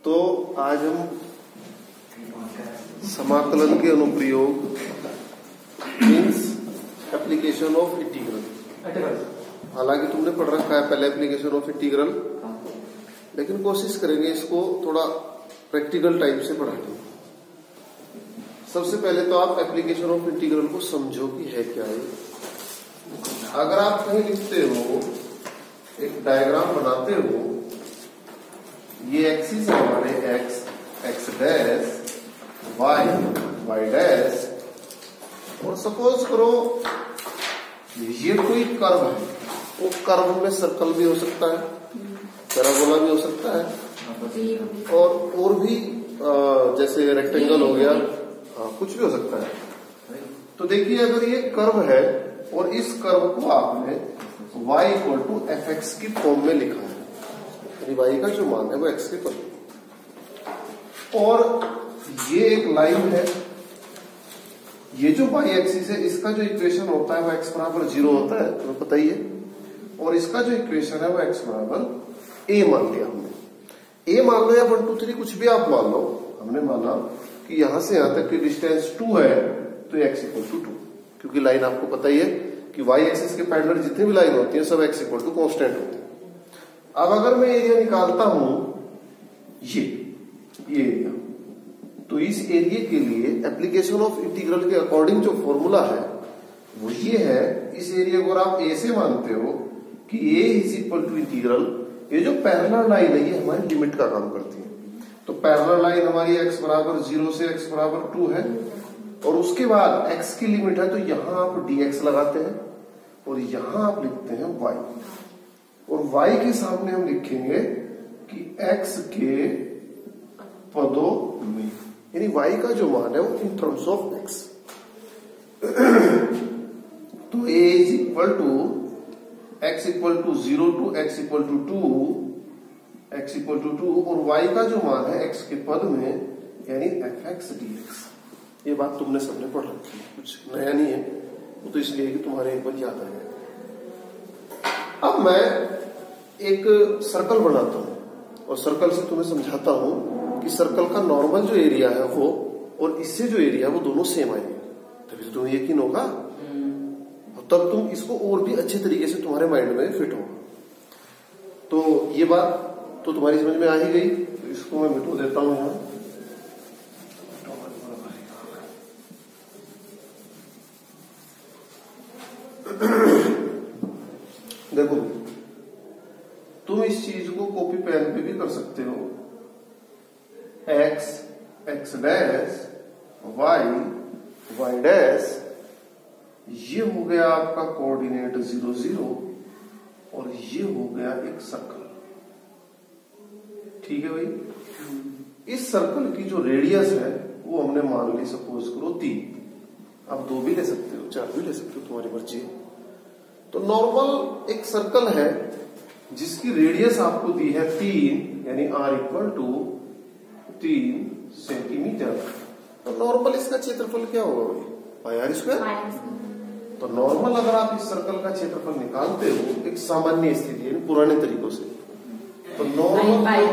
तो आज हम समाकलन के अनुप्रयोग मीन्स एप्लीकेशन ऑफ इंटीग्रल। हालांकि तुमने पढ़ रखा है पहले एप्लीकेशन ऑफ इंटीग्रल, लेकिन कोशिश करेंगे इसको थोड़ा प्रैक्टिकल टाइप से पढ़ाने। सबसे पहले तो आप एप्लीकेशन ऑफ इंटीग्रल को समझो कि है क्या है। अगर आप कहीं लिखते हो, एक डायग्राम बनाते हो, ये एक्सिस है हमारे x, x dash, y, y dash, और सपोज करो ये कोई कर्व है। वो कर्व में सर्कल भी हो सकता है, पैराबोला भी हो सकता है, और भी जैसे रेक्टेंगल हो गया, कुछ भी हो सकता है। तो देखिए अगर ये कर्व है और इस कर्व को आपने y equal to f x की फॉर्म में लिखा है, यानी y का जो मान है वो x के पर, और ये एक लाइन है, ये जो y एक्सिस है इसका जो इक्वेशन होता है वो x बराबर 0 होता है, तुम्हें पता ही है। और इसका जो इक्वेशन है वो x बराबर a मान लिया हमने। a मान लो या 1 2 3 कुछ भी आप मान लो। हमने माना कि यहां से यहां तक की डिस्टेंस 2 है, तो x इक्वल टू 2, क्योंकि लाइन आपको पता ही है कि y एक्सिस के पैरेलल जितनी भी लाइन होती है सब x इक्वल टू कांस्टेंट होती है। अब अगर मैं एरिया निकालता हूं ये एरिया, तो इस एरिया के लिए एप्लीकेशन ऑफ इंटीग्रल के अकॉर्डिंग जो फॉर्मूला है वो ये है। इस एरिया को आप a से मानते हो कि a is equal to integral, ये जो पैरेलल लाइन है ये हमारी लिमिट का काम करती है। तो पैरेलल लाइन हमारी x बराबर 0 से x बराबर 2 है, और उसके बाद x की लिमिट है, तो यहां आप dx लगाते हैं और यहां आप लिखते हैं y, और y के सामने हम लिखेंगे कि x के पदों में, यानी y का जो मान है वो इन टर्म्स ऑफ x। तो a is equal to x equal to 0 to x equal to 2, x equal to 2, और y का जो मान है x के पद में, यानी एफ एक्स dx। ये बात तुमने सबने पढ़ रखी है, कुछ नया नहीं है, वो तो इसलिए कि तुम्हारे एक बार याद आ गया। अब मैं एक सर्कल बनाता हूं और सर्कल से तुम्हें समझाता हूं कि सर्कल का नॉर्मल जो एरिया है वो और इससे जो एरिया है वो दोनों सेम आएंगे, तभी तो तुम्हें यकीन होगा, और तब तुम इसको और भी अच्छे तरीके से तुम्हारे माइंड में फिट होगा। तो ये बात तो तुम्हारी समझ में आ ही गई, तो इसको मैं मिटो देता हूं यहां। देखो तुम इस चीज को कॉपी पेन पे भी कर सकते हो। x, x dash, y, y dash, ये हो गया आपका कोऑर्डिनेट 0 0, और ये हो गया एक सर्कल। ठीक है भाई। इस सर्कल की जो रेडियस है वो हमने मान ली सपोज करो 3। आप 2 भी ले सकते हो, 4 भी ले सकते हो, तुम्हारी मर्जी है। तो नॉर्मल एक सर्कल है जिसकी रेडियस आपको दी है 3, यानी r इक्वल टू 3 सेंटीमीटर। तो नॉर्मल इसका क्षेत्रफल क्या होगा भाई? पाई आर स्क्वायर। तो नॉर्मल अगर आप इस सर्कल का क्षेत्रफल निकालते हो एक सामान्य स्थिति है पुराने तरीकों से, तो नॉर्मल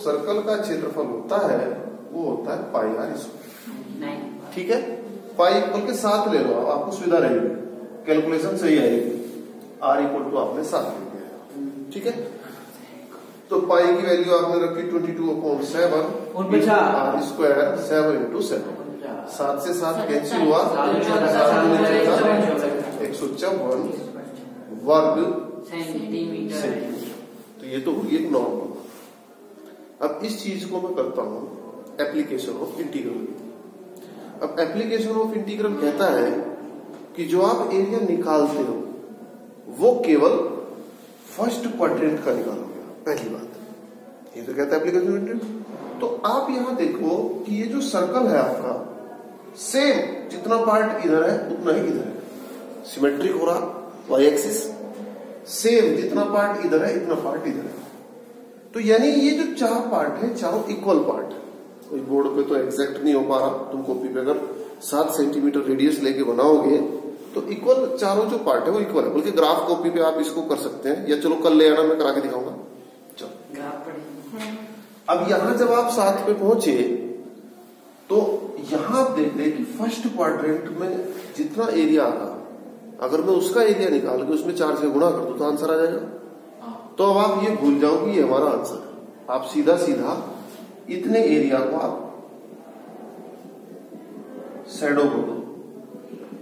सर्कल का क्षेत्रफल होता है वो होता है पाई आर स्क्वायर। ठीक है, पाई इक्वल के 7 ले लो, आपको सुविधा रहेगी, कैलकुलेशन सही आएगी। r इक्वल टू आपने 7 ले लिया, ठीक है। तो पाई की वैल्यू आपने रखी 22/7, r स्क्वायर 7 इंटू 7, 7 से 7 कैंसिल हुआ, 154 वर्ग सेंटीमीटर। तो ये तो हुई एक नॉर्मल। अब इस चीज को मैं करता हूं एप्लीकेशन ऑफ इंटीग्रल। अब एप्लीकेशन ऑफ इंटीग्रल कहता है कि जो आप एरिया निकालते हो वो केवल फर्स्ट क्वाड्रेंट का निकालोगे, पहली बात। ये तो कहता है एप्लीकेशन ऑफ इंटीग्रल। तो आप यहां देखो कि ये जो सर्कल है आपका, सेम जितना पार्ट इधर है उतना ही इधर है, सिमेट्रिक हो रहा वाई एक्सिस, सेम जितना पार्ट इधर है इतना पार्ट इधर है। तो यानी ये जो 4 पार्ट है चारों इक्वल पार्ट है। कोई बोर्ड पे तो एग्जैक्ट नहीं हो पा रहा, तुम कॉपी पे अगर 7 सेंटीमीटर रेडियस लेके बनाओगे तो इक्वल चारों जो पार्ट है वो इक्वल है। बल्कि ग्राफ कॉपी पे आप इसको कर सकते हैं, या चलो कल ले आना, मैं करा के दिखाऊंगा। चलो अब यहां जब आप 7 पे पहुंचे तो यहां देख रहे कि फर्स्ट क्वाड्रेंट में जितना एरिया आ रहा, अगर मैं उसका एरिया निकाल के उसमें 4 से गुणा कर दूं तो आंसर आ जाएगा। तो अब आप ये भूल जाओ कि ये हमारा आंसर है। आप सीधा सीधा इतने एरिया को आप शैडो कर दो।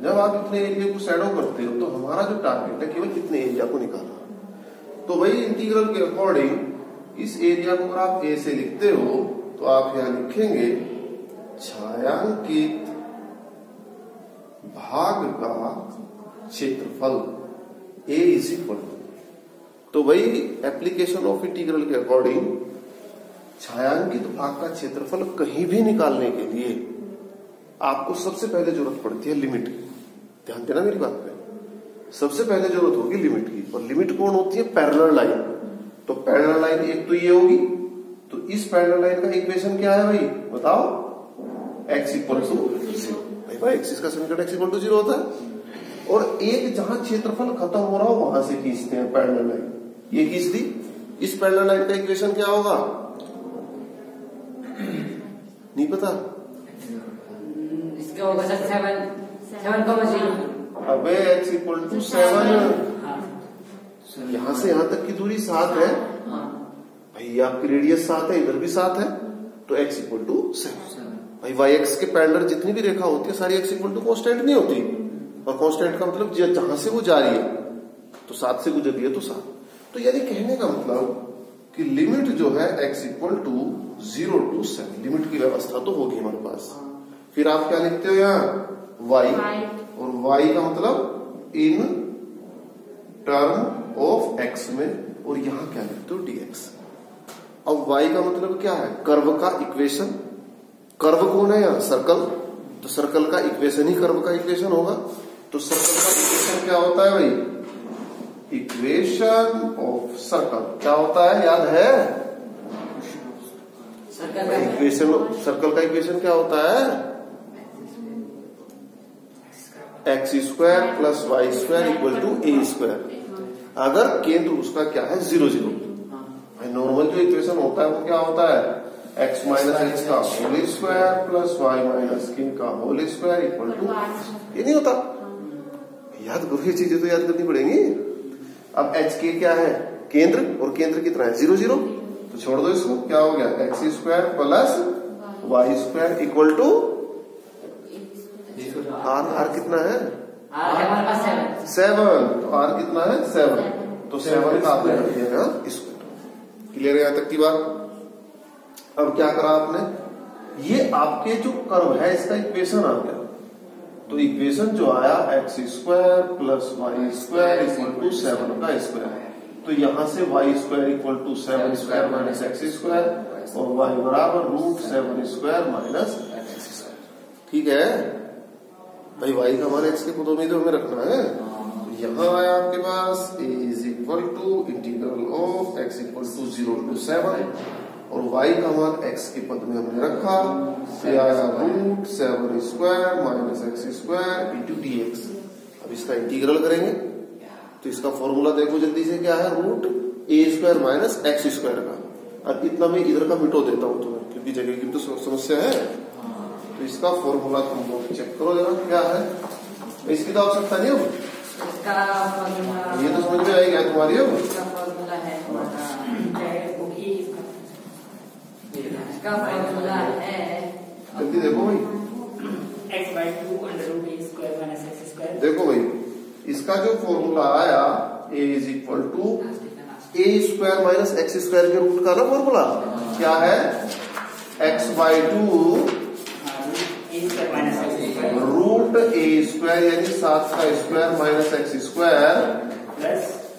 जब आप इतने एरिया को शैडो करते हो तो हमारा जो टारगेट है केवल इतने एरिया को निकालना। तो वही इंटीग्रल के अकॉर्डिंग इस एरिया को अगर आप ए से लिखते हो तो आप यहां लिखेंगे छायांकित भाग का क्षेत्रफल ए इज इक्वल टू। तो वही एप्लीकेशन ऑफ इंटीग्रल के अकॉर्डिंग छायांकित भाग का क्षेत्रफल कहीं भी निकालने के लिए आपको सबसे पहले जरूरत पड़ती है लिमिट की। ध्यान देना मेरी बात पे, सबसे पहले जरूरत होगी लिमिट की। और लिमिट कौन होती है? Parallel line. तो पैरेलल लाइन एक तो ये होगी, तो इस पैरेलल लाइन का इक्वेशन क्या है भाई बताओ? x equal to 0। भाई एक्सिस का समीकरण x इक्वल टू 0 होता है। और एक जहां क्षेत्रफल खत्म हो रहा हो वहां से खींचते हैं पैरेलल लाइन। ये खींच दी, इस पैरेलल लाइन का इक्वेशन क्या होगा? नहीं पता? इसका होगा सर 7,0। अबे x इक्वल टू 7। यहां से यहां तक की दूरी 7 है भाई, आपकी रेडियस 7 है, इधर भी 7 है, तो x इक्वल टू 7। भाई वाई एक्स के पैरेलल जितनी भी रेखा होती है सारी x इक्वल टू कांस्टेंट नहीं होती। और कांस्टेंट का मतलब जहां से वो जा रही है, तो 7 से गुजर रही है तो 7। तो यानी कहने का मतलब कि लिमिट जो है x equal to 0 to 7, limit की व्यवस्था तो होगी हमारे पास। फिर आप क्या लिखते हो यहाँ? y। और y का मतलब इन टर्म ऑफ x में, और यहां क्या लिखते हो? dx। अब y का मतलब क्या है? कर्व का इक्वेशन। कर्व कौन है यहाँ? सर्कल। तो सर्कल का इक्वेशन ही कर्व का इक्वेशन होगा। तो सर्कल का इक्वेशन क्या होता है भाई? इक्वेशन ऑफ सर्कल क्या होता है? याद है? इक्वेशन सर्कल का इक्वेशन क्या होता है? X square plus y square equal to a square. अगर केंद्र उसका क्या है? 0 0। नॉर्मल जो इक्वेशन होता है वो क्या होता है? x माइनस एच का whole square plus y minus किन का होल स्क्वायर इक्वल टू, ये नहीं होता? याद करो, ये चीजें तो याद करनी पड़ेंगी। अब h के क्या है? केंद्र, और केंद्र कितना है? 0 0। तो छोड़ दो इसको, क्या हो गया? X square plus y square equal to r. R कितना है? 7। तो आर कितना है? 7। तो 7 का आपने रख दिया इसको। क्लियर है यहां तक की बात? अब क्या करा आपने? ये आपके जो कर्व है इसका इक्वेशन आ गया। तो इक्वेशन जो आया x square plus y square equal to 7 का स्क्वायर। तो यहां से y square equal to 7 square minus x square, और वाई बराबर √7 स्क्वायर माइनस एक्स स्क्वायर। ठीक है भाई, वाई का मान एक्स के पदों में तो हमें रखना है। तो यहां आया आपके पास a is equal to integral of x equal to 0 to 7, और y का मान x के पद में हमने रखा, ये आया √7 square minus x square into dx। अब इसका इंटीग्रल करेंगे तो इसका फॉर्मूला देखो जल्दी से, क्या है? √a square minus x square का। अब इतना मैं इधर का मिटो देता हूं तुम्हें, क्योंकि जगह की तो समस्या है। तो इसका फॉर्मूला तुम लोग चेक करो जरा क्या है। इसकी तो आवश्यकता नहीं हो, ये तो समझ में आएगा तुम्हारी। अब जल्दी देखो भाई, देखो भाई इसका जो फॉर्मूला आया a is equal to a square minus x square के रूट का ना फॉर्मूला क्या है? x/2 रूट a स्क्वायर यानी 7 का square minus x square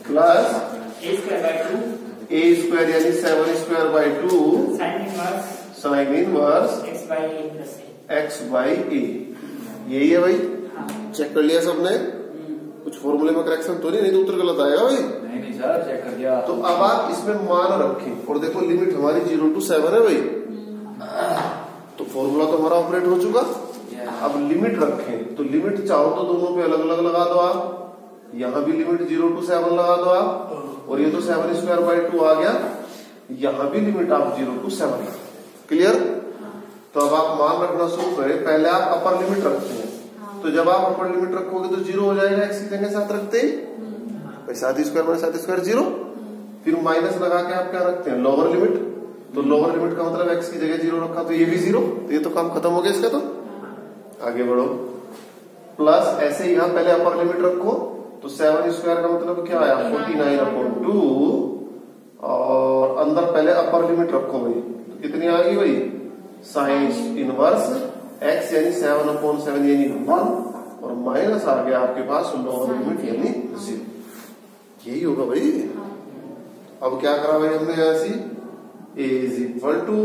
plus a square यानी 7 square by 2 sine inverse x/a। यही है भाई। चेक कर लिया सबने? कुछ फॉर्मूले में करेक्शन तो नहीं तो उत्तर गलत आएगा भाई। नहीं सर, चेक कर दिया। तो अब आप इसमें मान रखें, और देखो लिमिट हमारी 0 to 7 है भाई। तो फॉर्मूला तो हमारा ऑपरेट हो चुका। अब लिमिट रखें, तो लिमिट चाहो तो दोनों पे अलग अलग लगा दो आप। यहां भी लिमिट 0 to 7 लगा दो आप, और ये तो 7 स्क्वायर बाई 2 आ गया। यहां भी लिमिट आप 0 to 7 रखें। क्लियर? तो अब आप मान रखना शुरू करें। पहले आप अपर लिमिट रखते हैं, तो जब आप अपर लिमिट रखोगे तो 0 हो जाएगा x की जगह 7 रखते ही, 7 स्क्वायर माइनस 7 स्क्वायर 0। फिर माइनस लगा के आप क्या रखते हैं, लोअर लिमिट। तो लोअर लिमिट का मतलब x की जगह 0 रखा तो ये भी 0, तो ये तो काम खत्म हो गया इसका। तो आगे बढ़ो, प्लस ऐसे ही यहाँ पहले अपर लिमिट रखो, तो 7 स्क्वायर का मतलब क्या आया 49/2, और अंदर पहले अपर लिमिट रखो भाई, तो कितनी आ गई भाई साइन इनवर्स x यानी 7/7 यानी 1, और माइनस आ गया आपके पास लोअर लिमिट यानी 0। यही होगा भाई। अब क्या करा भाई हमने यहां से, a इज इक्वल टू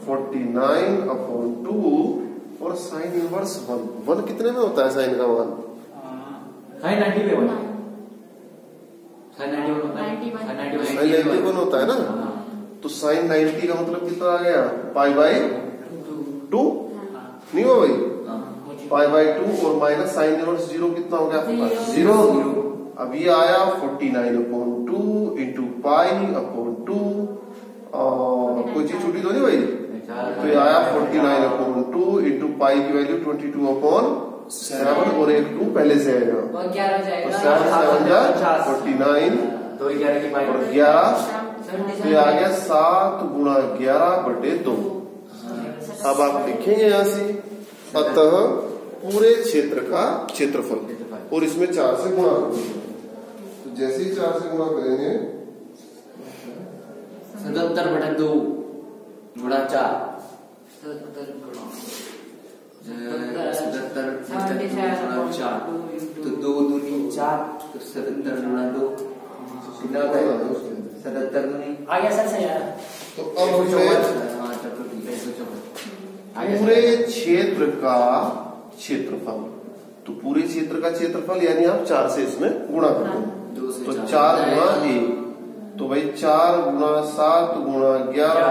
49/2 और साइन इनवर्स 1 कितने में होता है साइन का 1? साइन 90 पे होता है, साइन 91 होता है, साइन 91 होता है ना। तो साइन 90 का मतलब कितना आ गया, π/2 नहीं हो भाई, π/2 और माइनस साइन इनवर्स 0 कितना हो गया 0। अब ये आया 49/2 इंटू π/2, और कोई चीज छूटी तो नहीं भाई, तो ये आया 49/2 इंटू पाई की वैल्यू 22/7 और एक 2 पहले से आएगा, और 11 हो जाएगा, 49 2 11 की पाई और 11, तो ये आ गया 7 गुणा 11/2। अब आप लिखेंगे यहां से, अतः पूरे क्षेत्र का क्षेत्रफल, और इसमें 4 से गुणा करेंगे। तो जैसे ही 4 से गुणा करेंगे 77/2 गुणा 4, 77 तो 2 दूनी 4, तो 77 गुणा 2 कितना होता है 77 दूनी आ गया सर से यार। तो अब पूरे क्षेत्र का क्षेत्रफल, तो पूरे क्षेत्र का क्षेत्रफल यानी आप 4 से इसमें गुणा करेंगे, तो 4 गुणा 1, तो भाई 4 गुणा 7 गुणा 11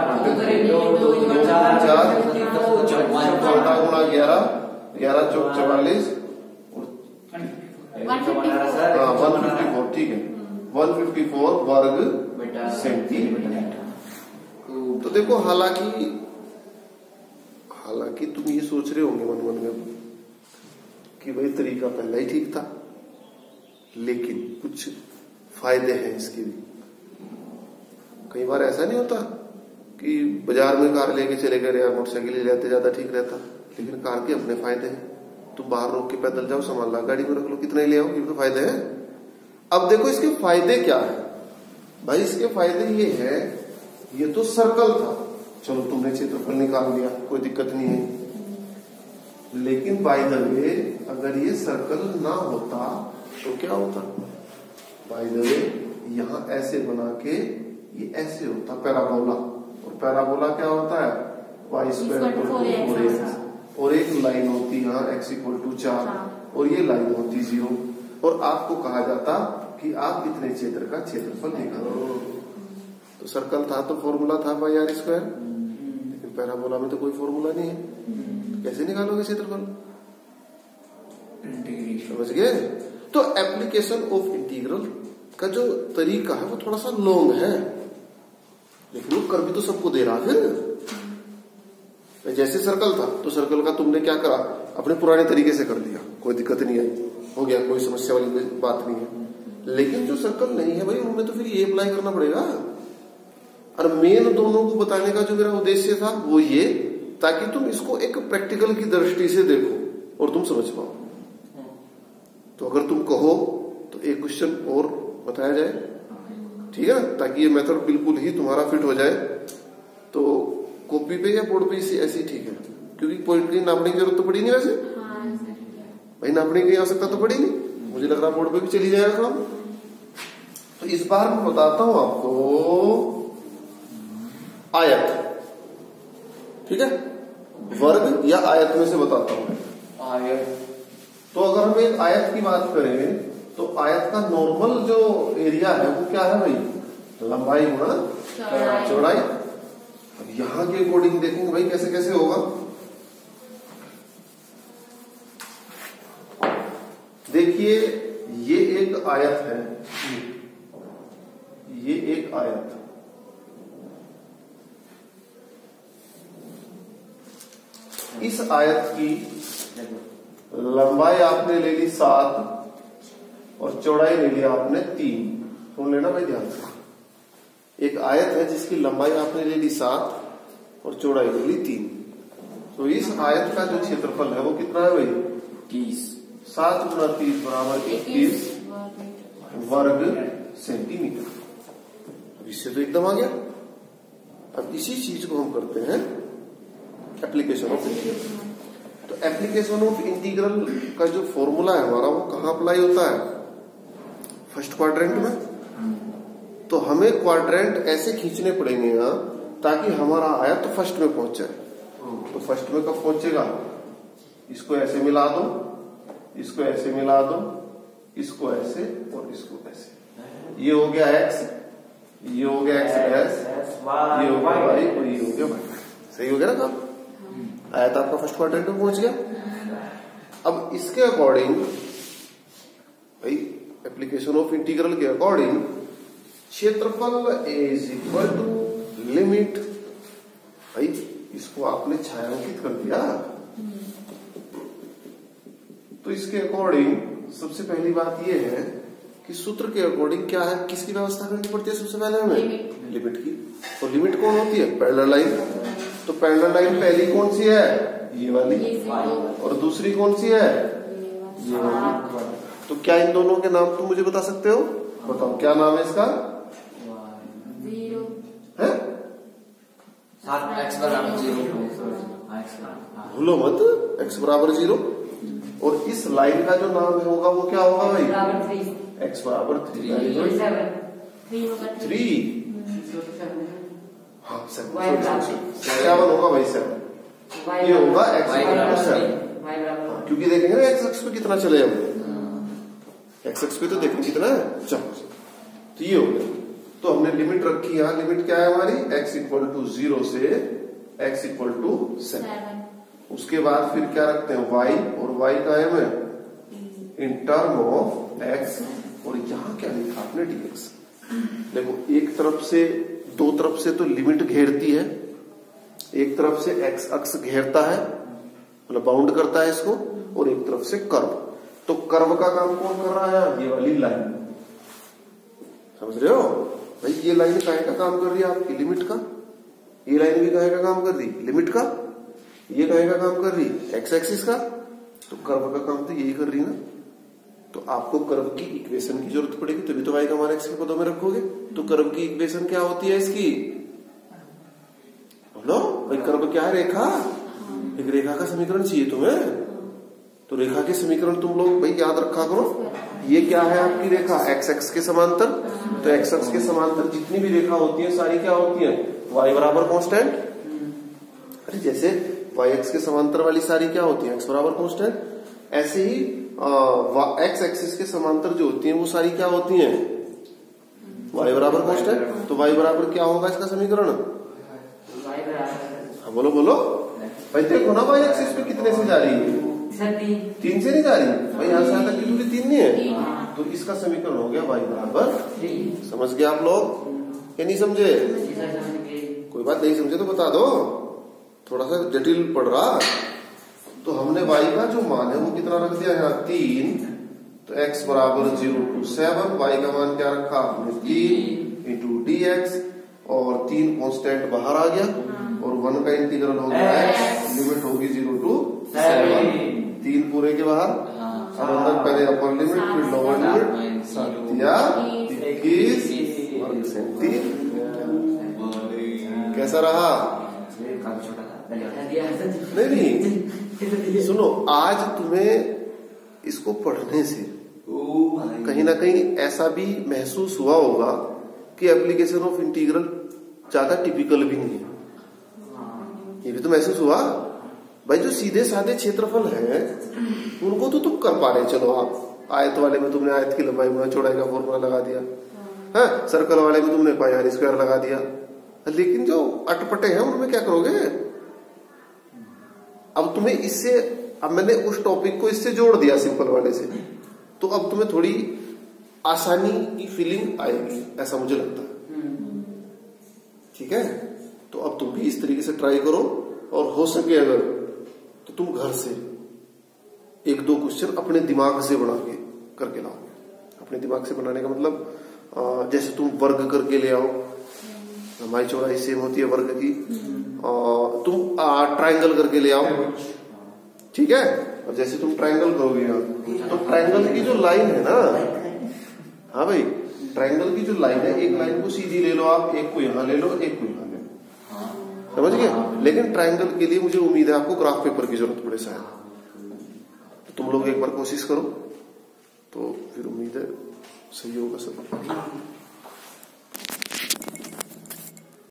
गुणा 11 चौक 44 154, ठीक है 154 वर्ग सेंटीमीटर। तो देखो हालांकि तुम ये सोच रहे होंगे मन में कि भाई तरीका पहला ही ठीक था, लेकिन कुछ फायदे हैं इसके भी। कई बार ऐसा नहीं होता कि बाजार में कार लेके चले गए यार, मोटरसाइकिल ले जाते ज्यादा ठीक रहता, लेकिन कार के अपने फायदे हैं। तुम बाहर रोक के पैदल जाओ, सामान ला गाड़ी में रख लो, कितना ही ले आओ, ये तो फायदे हैं। अब देखो इसके फायदे क्या है भाई, इसके फायदे ये है, ये तो सर्कल था, चलो तुमने क्षेत्रफल निकाल लिया, कोई दिक्कत नहीं है, लेकिन बाय द वे अगर ये सर्कल ना होता तो क्या होता, बाय द वे यहां ऐसे बना के ये ऐसे होता पैराबोला, और पैराबोला क्या होता है y²4x, और एक लाइन होती यहाँ x=4 और ये लाइन होती 0, और आपको कहा जाता कि आप इतने क्षेत्र का क्षेत्रफल निकालो। तो सर्कल था तो फॉर्मूला था πr², लेकिन पैराबोला में तो कोई फॉर्मूला नहीं है, कैसे निकालोगे क्षेत्रफल, समझ गए? तो एप्लीकेशन ऑफ इंटीग्रल का जो तरीका है वो थोड़ा सा लॉन्ग है, लेकिन वो कर भी तो सबको दे रहा। फिर जैसे सर्कल था तो सर्कल का तुमने क्या करा, अपने पुराने तरीके से कर दिया, कोई दिक्कत नहीं आई, हो गया, कोई समस्या वाली बात नहीं है। लेकिन जो सर्कल नहीं है भाई, उनमें तो फिर ये अप्लाई करना पड़ेगा। और मेन दोनों को बताने का जो मेरा उद्देश्य था वो ये, ताकि तुम इसको एक प्रैक्टिकल की दृष्टि से देखो और तुम समझ पाओ। तो अगर तुम कहो तो एक क्वेश्चन और बताया जाए, ठीक है ना, ताकि ये मेथड बिल्कुल ही तुम्हारा फिट हो जाए। तो कॉपी पे या बोर्ड पे ऐसी ठीक है, क्योंकि पॉइंट की नापने की जरूरत तो पड़ी नहीं वैसे, भाई नापने की आवश्यकता तो पड़ी नहीं, मुझे लग रहा बोर्ड पे भी चली जाएगा काम। तो इस बार मैं बताता हूं आपको आयत, ठीक है, वर्ग या आयत में से बताता हूं आयत। तो अगर हम एक आयत की बात करें तो आयत का नॉर्मल जो एरिया है वो क्या है भाई, लंबाई गुणा चौड़ाई। अब यहां के अकॉर्डिंग देखेंगे भाई कैसे कैसे होगा। देखिए ये एक आयत है, ये एक आयत, इस आयत की लंबाई आपने ले ली 7 और चौड़ाई ले ली आपने 3। सुन लेना भाई ध्यान से। एक आयत है जिसकी लंबाई आपने ले ली 7 और चौड़ाई ले ली 3। तो इस आयत का जो क्षेत्रफल है वो कितना है भाई? 30। 7 गुना 30 बराबर 21 वर्ग सेंटीमीटर। अब इससे तो एकदम आ गया। अब इसी चीज को हम करते हैं एप्लीकेशन ऑफ इंटीग्रल। तो एप्लीकेशन ऑफ इंटीग्रल का जो फॉर्मूला है हमारा वो कहाँ अप्लाई होता है? फर्स्ट क्वाड्रेंट में। तो हमें क्वाड्रेंट ऐसे खींचने पड़ेंगे यहाँ ताकि हमारा आयत तो फर्स्ट में पहुंच जाए। तो फर्स्ट में कब पहुंचेगा? इसको ऐसे मिला दो, इसको ऐसे मिला दो, इसको ऐसे और इसको ऐसे। ये हो गया एक्स, ये हो गया एक्स डैश, ये हो गया वाई और ये हो गया वाई। सही हो गया ना काम? आयत आपका फर्स्ट क्वाड्रेंट में पहुंच गया। अब इसके अकॉर्डिंग भाई एप्लीकेशन ऑफ इंटीग्रल के अकॉर्डिंग क्षेत्रफल इज इक्वल टू लिमिट। भाई इसको आपने छायांकित कर दिया। तो इसके अकॉर्डिंग सबसे पहली बात यह है कि सूत्र के अकॉर्डिंग क्या है, किसकी व्यवस्था करनी पड़ती है सबसे पहले हमें? लिमिट की। तो लिमिट कौन होती है? Parallel line. तो पैरेलल लाइन पहली कौन सी है? ये वाली। और दूसरी कौन सी है? ये वाली। तो क्या इन दोनों के नाम तुम मुझे बता सकते हो? बताओ क्या नाम है इसका? है? भूलो मत, x बराबर 0। और इस लाइन का जो नाम होगा वो क्या होगा भाई? x बराबर 3। हाँ 7 होगा भाई 7। ये होगा x बराबर 7। क्योंकि देखेंगे ना x अक्ष पे कितना चले हम, x अक्ष पे तो देखेंगे कितना है। चलो तो ये हो गया। तो हमने लिमिट रखी है। लिमिट क्या है हमारी? x इक्वल टू 0 से x इक्वल टू 7। उसके बाद फिर क्या रखते हैं? y। और y का है इन टर्म ऑफ x। और यहाँ क्या लिखा आपने? dx। देखो एक तरफ से, दो तरफ से तो लिमिट घेरती है, एक तरफ से x अक्ष घेरता है मतलब बाउंड करता है इसको, और एक तरफ से कर्व। तो कर्व का काम कौन कर रहा है? ये वाली लाइन। समझ रहे हो भाई? ये लाइन काहे का काम कर रही है आपकी? लिमिट का। ये लाइन भी काहे का काम कर रही? लिमिट का। ये काहे का काम कर रही? एक्स एक्सिस का। तो कर्व का काम तो यही कर रही ना। तो आपको कर्व की इक्वेशन की जरूरत पड़ेगी, तभी तो y का मान x के पदों में रखोगे। तो कर्व की इक्वेशन क्या होती है इसकी? बोलो भाई। कर्व क्या है? रेखा। एक रेखा का समीकरण चाहिए तुम्हें। तो रेखा के समीकरण तुम लोग भाई याद रखा करो। ये क्या है आपकी रेखा? एक्स एक्स के समांतर। तो एक्स एक्स के समांतर जितनी भी रेखा होती है सारी क्या होती है? y बराबर कांस्टेंट। अरे जैसे y एक्स के समांतर वाली सारी क्या होती है? x बराबर कांस्टेंट। ऐसे ही एक्स एक्सिस के समांतर जो होती है वो सारी क्या होती है? y बराबर कांस्टेंट। तो y बराबर क्या होगा इसका समीकरण? हाँ बोलो बोलो भाई। देखो ना y एक्सिस पे कितने से जा रही है? 3 से नहीं जा रही भाई। यहाँ से यहाँ तक की दूरी 3 नहीं है। तो इसका समीकरण हो गया y बराबर 3। समझ गए आप लोग या नहीं समझे? कोई बात नहीं समझे तो बता दो, थोड़ा सा जटिल पड़ रहा। तो हमने y का जो मान है वो कितना रख दिया यहाँ? 3। तो x बराबर 0 to 7। y का मान क्या रखा आपने? 3 इंटू dx। और 3 कांस्टेंट बाहर आ गया और 1 का इंटीग्रल हो गया x। लिमिट होगी 0 to 7। 3 पूरे के बाहर और अंदर पहले अपर लिमिट फिर लोअर लिमिट। 21 वर्ग सेंटीमीटर। कैसा रहा? नहीं सुनो, आज तुम्हें इसको पढ़ने से कहीं ना कहीं ऐसा भी महसूस हुआ होगा कि एप्लीकेशन ऑफ इंटीग्रल ज्यादा टिपिकल भी नहीं है। ये भी तो महसूस हुआ भाई। जो सीधे साधे क्षेत्रफल हैं उनको तो तुम कर पा रहे। चलो आप आयत वाले में तुमने आयत की लंबाई गुणा चौड़ाई का फॉर्मूला लगा दिया है, सर्कल वाले में तुमने पाई आर स्क्वायर लगा दिया। लेकिन जो अटपटे हैं उनमें क्या करोगे? अब तुम्हें इससे, अब मैंने उस टॉपिक को इससे जोड़ दिया सिंपल वाले से, तो अब तुम्हें थोड़ी आसानी की फीलिंग आएगी, ऐसा मुझे लगता है। ठीक है, तो अब तुम भी इस तरीके से ट्राई करो और हो सके अगर तो तुम घर से एक दो क्वेश्चन अपने दिमाग से बना के करके लाओगे। अपने दिमाग से बनाने का मतलब जैसे तुम वर्ग करके ले आओ, हमारी चौड़ाई सेम होती है वर्ग की, तुम ट्रायंगल करके ले आओ, ठीक है। और जैसे तुम ट्रायंगल करोगे यहाँ, तो ट्रायंगल की जो लाइन है ना, हाँ भाई, ट्रायंगल की जो लाइन है, एक लाइन को सीधी ले लो आप, एक को यहाँ ले लो, एक को यहाँ ले लो, समझ गए। लेकिन ट्रायंगल के लिए मुझे उम्मीद है आपको ग्राफ पेपर की जरूरत पड़े शायद, तो तुम लोग एक बार कोशिश करो, तो फिर उम्मीद है सही होगा सब।